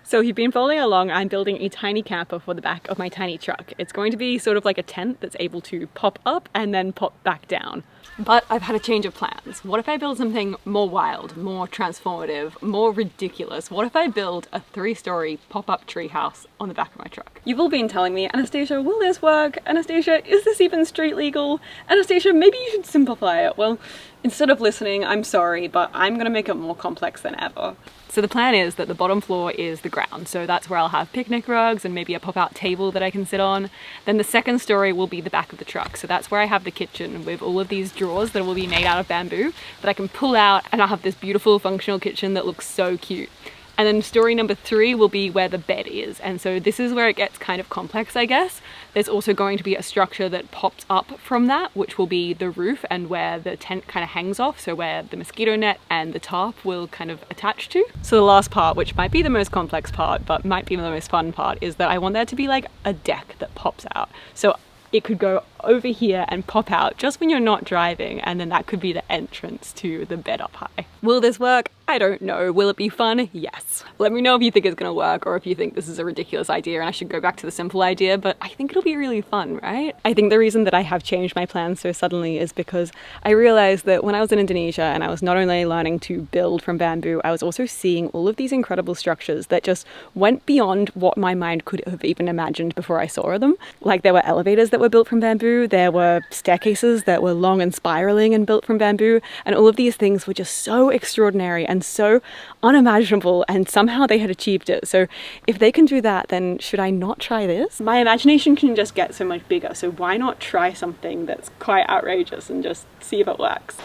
So if you've been following along, I'm building a tiny camper for the back of my tiny truck. It's going to be sort of like a tent that's able to pop up and then pop back down. But I've had a change of plans. What if I build something more wild, more transformative, more ridiculous? What if I build a 3-story pop-up treehouse on the back of my truck? You've all been telling me, Anastasia, will this work? Anastasia, is this even street legal? Anastasia, maybe you should simplify it. Well, instead of listening, I'm sorry, but I'm gonna make it more complex than ever. So the plan is that the bottom floor is the ground, so that's where I'll have picnic rugs and maybe a pop-out table that I can sit on. Then the second story will be the back of the truck, so that's where I have the kitchen with all of these drawers that will be made out of bamboo that I can pull out, and I'll have this beautiful functional kitchen that looks so cute. And then story number 3 will be where the bed is. And so this is where it gets kind of complex, I guess. There's also going to be a structure that pops up from that, which will be the roof and where the tent kind of hangs off. So where the mosquito net and the tarp will kind of attach to. So the last part, which might be the most complex part, but might be the most fun part, is that I want there to be like a deck that pops out. So it could go over here and pop out just when you're not driving, and then that could be the entrance to the bed up high. Will this work? I don't know. Will it be fun? Yes. Let me know if you think it's gonna work or if you think this is a ridiculous idea and I should go back to the simple idea, but I think it'll be really fun, right? I think the reason that I have changed my plans so suddenly is because I realized that when I was in Indonesia and I was not only learning to build from bamboo, I was also seeing all of these incredible structures that just went beyond what my mind could have even imagined before I saw them. Like there were elevators that were built from bamboo, there were staircases that were long and spiraling and built from bamboo, and all of these things were just so extraordinary and so unimaginable, and somehow they had achieved it. So if they can do that, then should I not try this? My imagination can just get so much bigger, so why not try something that's quite outrageous and just see if it works?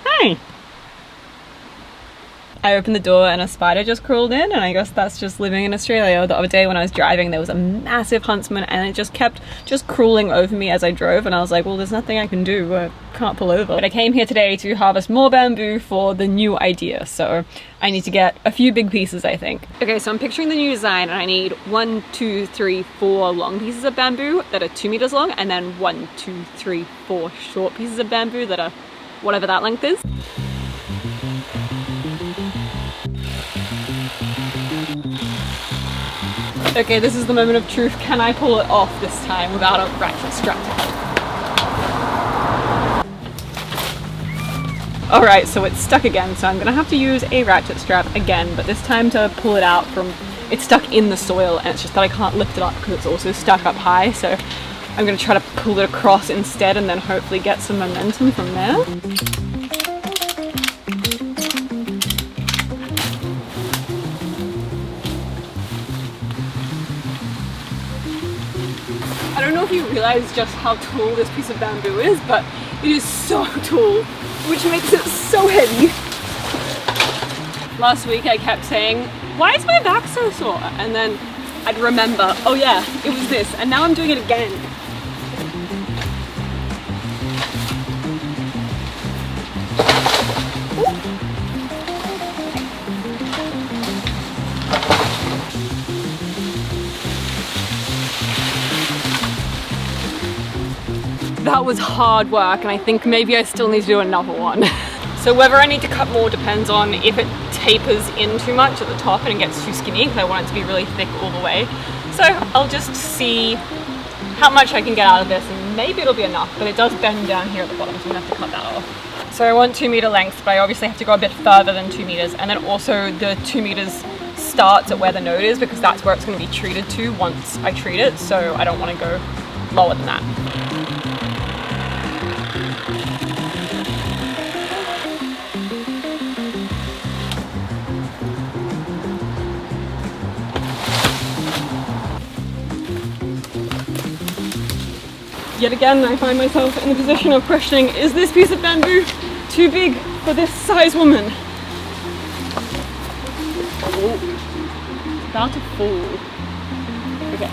Hey! I opened the door and a spider just crawled in, and I guess that's just living in Australia. The other day when I was driving, there was a massive huntsman and it just kept crawling over me as I drove, and I was like, well, there's nothing I can do, I can't pull over. But I came here today to harvest more bamboo for the new idea, so I need to get a few big pieces, I think. Okay, so I'm picturing the new design, and I need 1, 2, 3, 4 long pieces of bamboo that are 2 meters long, and then 1, 2, 3, 4 short pieces of bamboo that are whatever that length is. Okay, this is the moment of truth. Can I pull it off this time without a ratchet strap? Alright, so it's stuck again, so I'm gonna have to use a ratchet strap again, but this time to pull it out from... It's stuck in the soil, and it's just that I can't lift it up because it's also stuck up high, so I'm gonna try to pull it across instead and then hopefully get some momentum from there. I don't know if you realize just how tall this piece of bamboo is, but it is so tall, which makes it so heavy. Last week I kept saying, why is my back so sore? And then I'd remember, oh yeah, it was this, and now I'm doing it again. That was hard work, and I think maybe I still need to do another one. So whether I need to cut more depends on if it tapers in too much at the top and it gets too skinny, because I want it to be really thick all the way. So I'll just see how much I can get out of this, and maybe it'll be enough, but it does bend down here at the bottom, so I'm gonna have to cut that off. So I want 2 meter lengths, but I obviously have to go a bit further than 2 meters, and then also the 2 meters starts at where the node is, because that's where it's gonna be treated to once I treat it, so I don't wanna go lower than that. Yet again, I find myself in the position of questioning, is this piece of bamboo too big for this size woman? Oh, it's about to fall. Okay.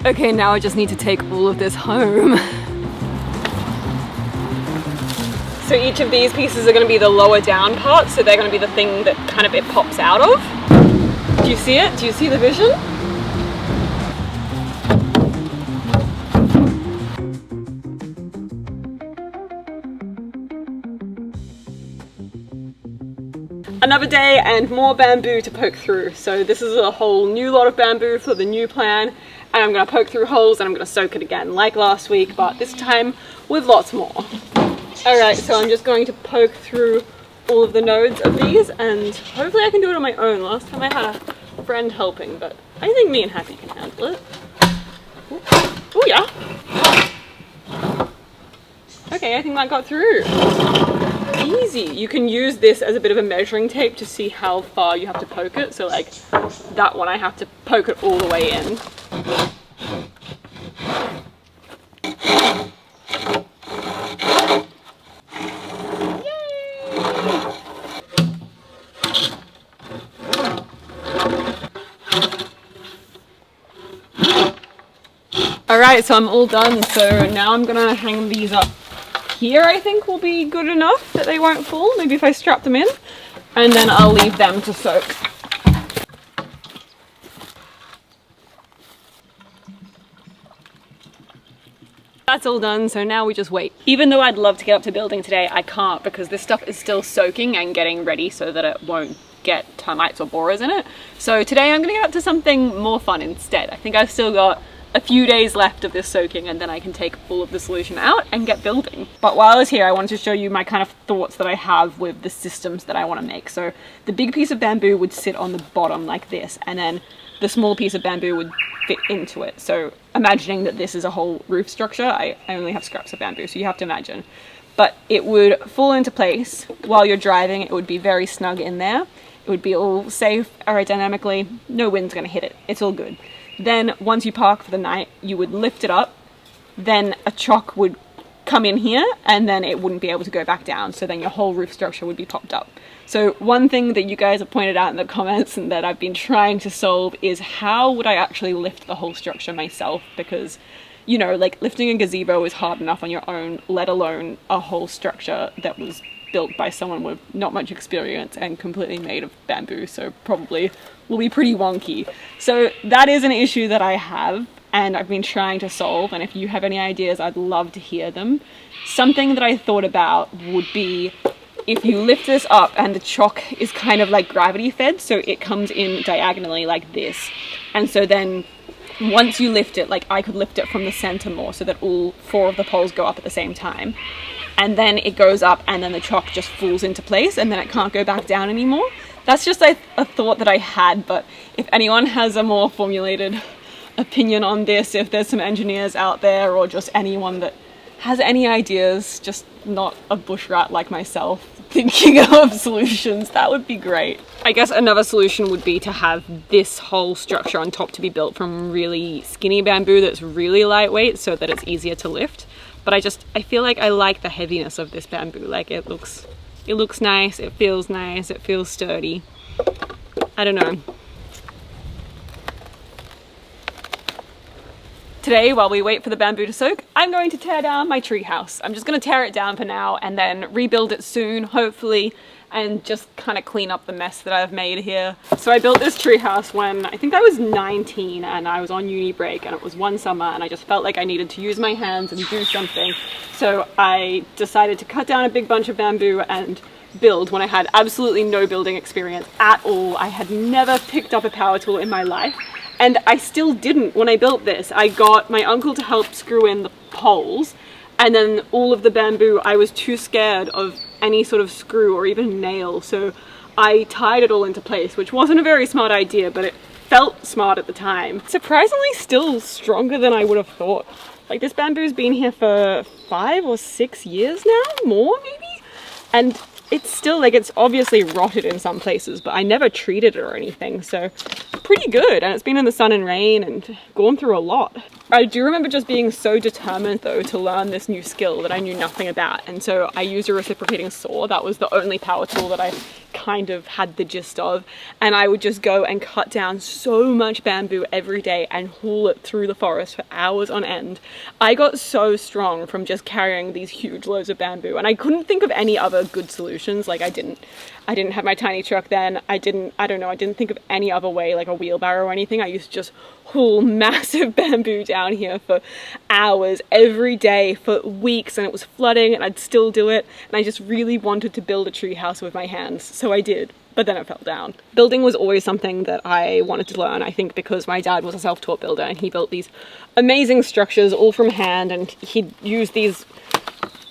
Okay, now I just need to take all of this home. So each of these pieces are going to be the lower down part, so they're going to be the thing that kind of it pops out of. Do you see it? Do you see the vision? another day and more bamboo to poke through. So this is a whole new lot of bamboo for the new plan, and I'm gonna poke through holes and I'm gonna soak it again like last week, but this time with lots more. All right, so I'm just going to poke through all of the nodes of these, and hopefully I can do it on my own. Last time I had a friend helping, but I think me and Happy can handle it. Oh yeah. Okay, I think that got through. Easy. You can use this as a bit of a measuring tape to see how far you have to poke it. So like that one, I have to poke it all the way in. Alright, so I'm all done. So now I'm gonna hang these up here. I think will be good enough that they won't fall. Maybe if I strap them in, and then I'll leave them to soak. That's all done, so now we just wait. Even though I'd love to get up to building today, I can't because this stuff is still soaking and getting ready so that it won't get termites or borers in it. So today I'm gonna get up to something more fun instead. I think I've still got a few days left of this soaking, and then I can take all of the solution out and get building. But while I was here, I wanted to show you my kind of thoughts that I have with the systems that I want to make. So the big piece of bamboo would sit on the bottom like this, and then the small piece of bamboo would fit into it. So imagining that this is a whole roof structure, I only have scraps of bamboo, so you have to imagine. But it would fall into place while you're driving. It would be very snug in there. It would be all safe aerodynamically. No wind's going to hit it. It's all good. Then once you park for the night, you would lift it up, then a chock would come in here, and then it wouldn't be able to go back down, so then your whole roof structure would be popped up. So one thing that you guys have pointed out in the comments and that I've been trying to solve is how would I actually lift the whole structure myself, because, you know, like lifting a gazebo is hard enough on your own, let alone a whole structure that was built by someone with not much experience and completely made of bamboo, so probably will be pretty wonky. So that is an issue that I have and I've been trying to solve, and if you have any ideas, I'd love to hear them. Something that I thought about would be if you lift this up and the chock is kind of like gravity fed, so it comes in diagonally like this, and so then once you lift it, like I could lift it from the center more so that all 4 of the poles go up at the same time, and then it goes up and then the chock just falls into place and then it can't go back down anymore. That's just a thought that I had, but if anyone has a more formulated opinion on this, if there's some engineers out there or just anyone that has any ideas, just not a bush rat like myself thinking of solutions, that would be great. I guess another solution would be to have this whole structure on top to be built from really skinny bamboo that's really lightweight so that it's easier to lift. But I feel like I like the heaviness of this bamboo. Like it looks nice, it feels sturdy. I don't know. Today, while we wait for the bamboo to soak, I'm going to tear down my tree house. I'm just going to tear it down for now and then rebuild it soon, hopefully, and just kind of clean up the mess that I've made here. So I built this tree house when I think I was 19 and I was on uni break, and it was one summer and I just felt like I needed to use my hands and do something. So I decided to cut down a big bunch of bamboo and build when I had absolutely no building experience at all. I had never picked up a power tool in my life. And I still didn't when I built this. I got my uncle to help screw in the poles, and then all of the bamboo, I was too scared of any sort of screw or even nail, so I tied it all into place, which wasn't a very smart idea, but it felt smart at the time. Surprisingly still stronger than I would have thought. Like this bamboo's been here for 5 or 6 years now, more maybe? And it's still, like, it's obviously rotted in some places, but I never treated it or anything, so pretty good. And it's been in the sun and rain and gone through a lot. I do remember just being so determined though to learn this new skill that I knew nothing about, and so I used a reciprocating saw. That was the only power tool that I kind of had the gist of, and I would just go and cut down so much bamboo every day and haul it through the forest for hours on end. I got so strong from just carrying these huge loads of bamboo, and I couldn't think of any other good solutions. Like I didn't have my tiny truck then. I didn't think of any other way, like a wheelbarrow or anything. I used to just haul massive bamboo down here for hours every day for weeks, and it was flooding and I'd still do it, and I just really wanted to build a tree house with my hands, so I did. but then it fell down. Building was always something that I wanted to learn, I think because my dad was a self-taught builder and he built these amazing structures all from hand, and he'd use these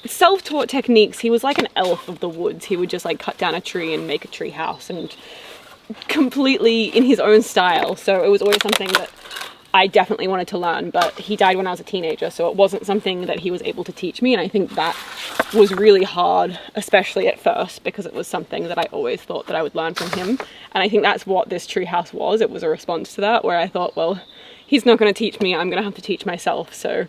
self-taught techniques. He was like an elf of the woods. He would just like cut down a tree and make a tree house, and completely in his own style. So it was always something that I definitely wanted to learn, but he died when I was a teenager, so it wasn't something that he was able to teach me, and I think that was really hard, especially at first, because it was something that I always thought that I would learn from him. And I think that's what this treehouse was. It was a response to that, where I thought, well, he's not going to teach me, I'm going to have to teach myself. So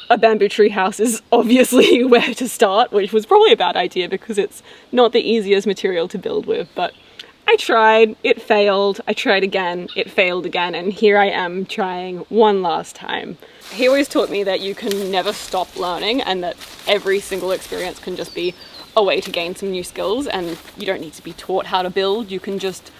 a bamboo treehouse is obviously where to start, which was probably a bad idea because it's not the easiest material to build with, but I tried, it failed, I tried again, it failed again, and here I am trying one last time. He always taught me that you can never stop learning, and that every single experience can just be a way to gain some new skills, and you don't need to be taught how to build, you can just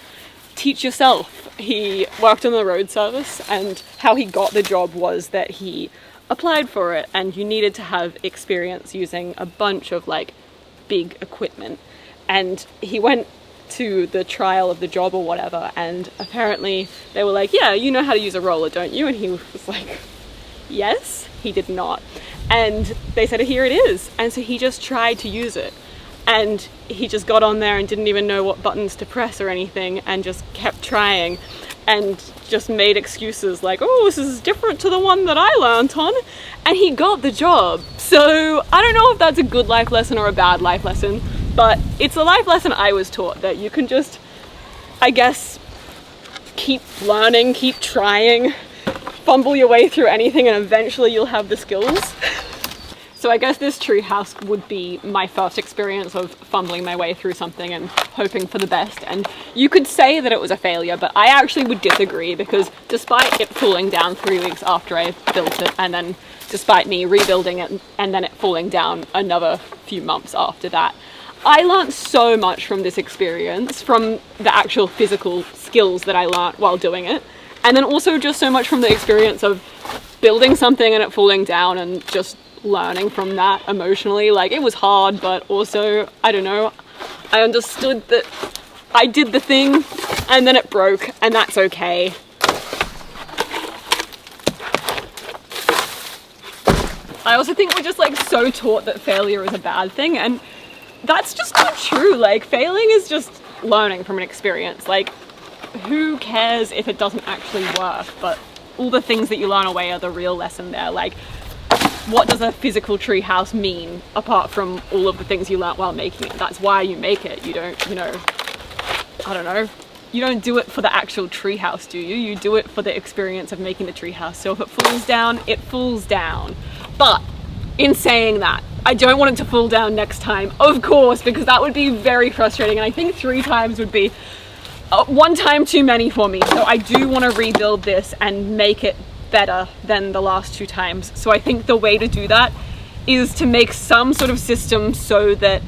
teach yourself. He worked on the road service, and how he got the job was that he applied for it, and you needed to have experience using a bunch of like big equipment, and he went to the trial of the job or whatever, and apparently they were like, yeah, you know how to use a roller, don't you? And he was like, yes. He did not. And they said, here it is. And so he just tried to use it, and he just got on there and didn't even know what buttons to press or anything, and just kept trying and just made excuses like, oh, this is different to the one that I learned on, and he got the job. So I don't know if that's a good life lesson or a bad life lesson, but it's a life lesson I was taught, that you can just, I guess, keep learning, keep trying, fumble your way through anything, and eventually you'll have the skills. So I guess this treehouse would be my first experience of fumbling my way through something and hoping for the best. And you could say that it was a failure, but I actually would disagree, because despite it falling down 3 weeks after I built it, and then despite me rebuilding it and then it falling down another few months after that, I learned so much from this experience, from the actual physical skills that I learned while doing it, and then also just so much from the experience of building something and it falling down, and just learning from that emotionally. Like, it was hard, but also, I don't know, I understood that I did the thing and then it broke, and that's okay. I also think we're just like so taught that failure is a bad thing, and that's just not true. Like, failing is just learning from an experience. Like, who cares if it doesn't actually work? But all the things that you learn away are the real lesson there. Like, what does a physical tree house mean apart from all of the things you learnt while making it? That's why you make it. You don't, you know, I don't know, you don't do it for the actual tree house, do you? You do it for the experience of making the tree house. So if it falls down, it falls down. But in saying that, I don't want it to fall down next time, of course, because that would be very frustrating, and I think 3 times would be one time too many for me. So I do want to rebuild this and make it better than the last 2 times. So I think the way to do that is to make some sort of system so that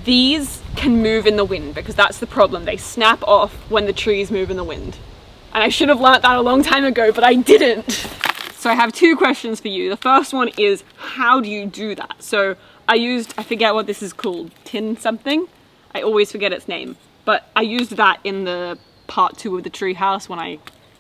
these can move in the wind, because that's the problem. They snap off when the trees move in the wind. And I should have learnt that a long time ago, but I didn't. So I have 2 questions for you. The first one is, how do you do that? So I used, I forget what this is called, tin something? I always forget its name. But I used that in the part 2 of the treehouse when I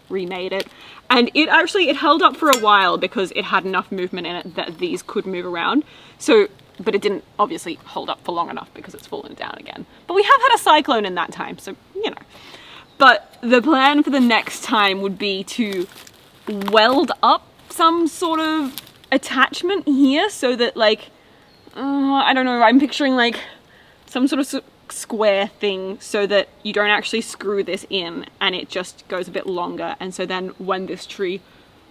remade it. And it held up for a while because it had enough movement in it that these could move around. So, but it didn't obviously hold up for long enough because it's fallen down again. But we have had a cyclone in that time, so, you know. But the plan for the next time would be to weld up some sort of attachment here so that, like, I don't know, I'm picturing like some sort of square thing so that you don't actually screw this in and it just goes a bit longer, and so then when this tree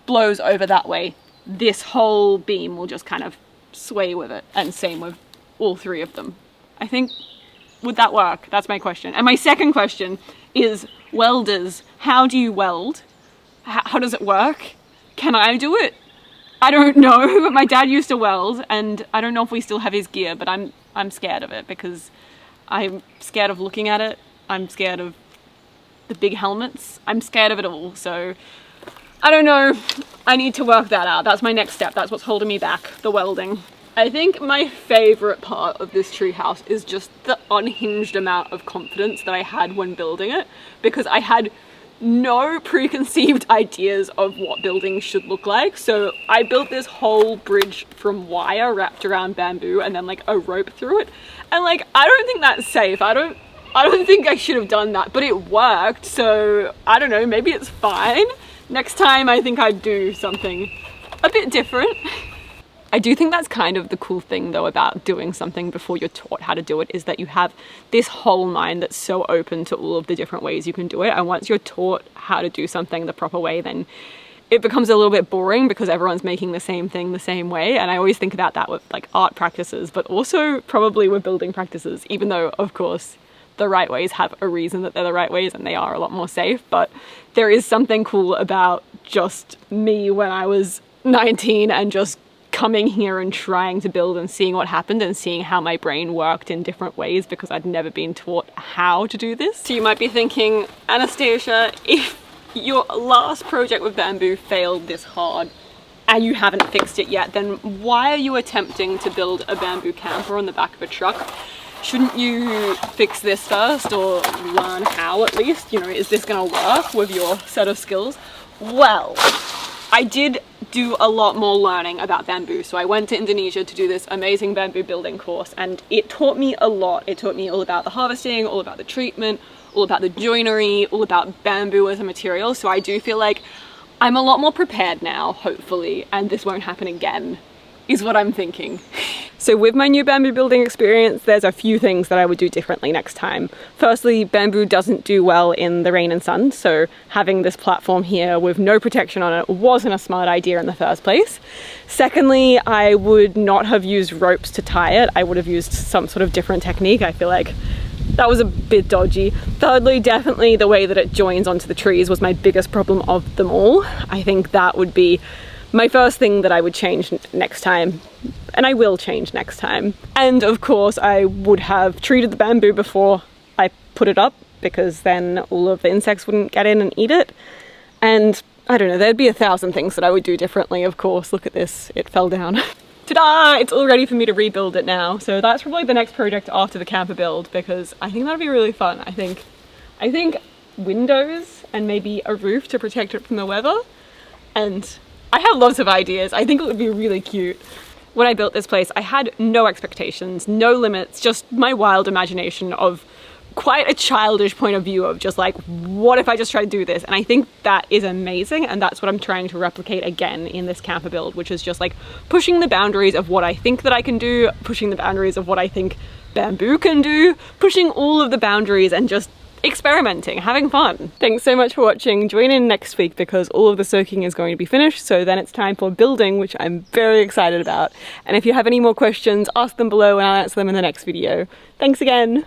blows over that way, this whole beam will just kind of sway with it, and same with all 3 of them. I think, would that work? That's my question. And my second question is, welders, how do you weld? How does it work? Can I do it? I don't know. My dad used to weld, and I don't know if we still have his gear, but I'm scared of it because I'm scared of looking at it. I'm scared of the big helmets. I'm scared of it all. So I don't know. I need to work that out. That's my next step. That's what's holding me back, the welding. I think my favorite part of this treehouse is just the unhinged amount of confidence that I had when building it, because I had no preconceived ideas of what buildings should look like. So I built this whole bridge from wire wrapped around bamboo and then like a rope through it. And like, I don't think that's safe. I don't think I should have done that, but it worked. So I don't know, maybe it's fine. Next time I think I'd do something a bit different. I do think that's kind of the cool thing though about doing something before you're taught how to do it, is that you have this whole mind that's so open to all of the different ways you can do it. And once you're taught how to do something the proper way, then it becomes a little bit boring because everyone's making the same thing the same way. And I always think about that with like art practices, but also probably with building practices, even though of course the right ways have a reason that they're the right ways and they are a lot more safe. But there is something cool about just me when I was 19 and just coming here and trying to build and seeing what happened and seeing how my brain worked in different ways, because I'd never been taught how to do this. So you might be thinking, Anastasia, if your last project with bamboo failed this hard and you haven't fixed it yet, then why are you attempting to build a bamboo camper on the back of a truck? Shouldn't you fix this first, or learn how at least? You know, is this gonna work with your set of skills? Well, I did do a lot more learning about bamboo. So I went to Indonesia to do this amazing bamboo building course, and it taught me a lot. It taught me all about the harvesting, all about the treatment, all about the joinery, all about bamboo as a material. So I do feel like I'm a lot more prepared now, hopefully, and this won't happen again, is what I'm thinking. So with my new bamboo building experience, there's a few things that I would do differently next time. Firstly, bamboo doesn't do well in the rain and sun, so having this platform here with no protection on it wasn't a smart idea in the first place. Secondly, I would not have used ropes to tie it. I would have used some sort of different technique. I feel like that was a bit dodgy. Thirdly, definitely the way that it joins onto the trees was my biggest problem of them all. I think that would be my first thing that I would change next time, and I will change next time. And of course I would have treated the bamboo before I put it up, because then all of the insects wouldn't get in and eat it. And I don't know, there'd be 1,000 things that I would do differently, of course. Look at this, it fell down. Ta-da! It's all ready for me to rebuild it now. So that's probably the next project after the camper build, because I think that'd be really fun. I think windows and maybe a roof to protect it from the weather. And I have lots of ideas. I think it would be really cute. When I built this place, I had no expectations, no limits, just my wild imagination of quite a childish point of view of just like, what if I just try to do this? And I think that is amazing, and that's what I'm trying to replicate again in this camper build, which is just like pushing the boundaries of what I think that I can do, pushing the boundaries of what I think bamboo can do, pushing all of the boundaries and just experimenting, having fun. Thanks so much for watching. Join in next week because all of the soaking is going to be finished, so then it's time for building, which I'm very excited about. And if you have any more questions, ask them below and I'll answer them in the next video. Thanks again.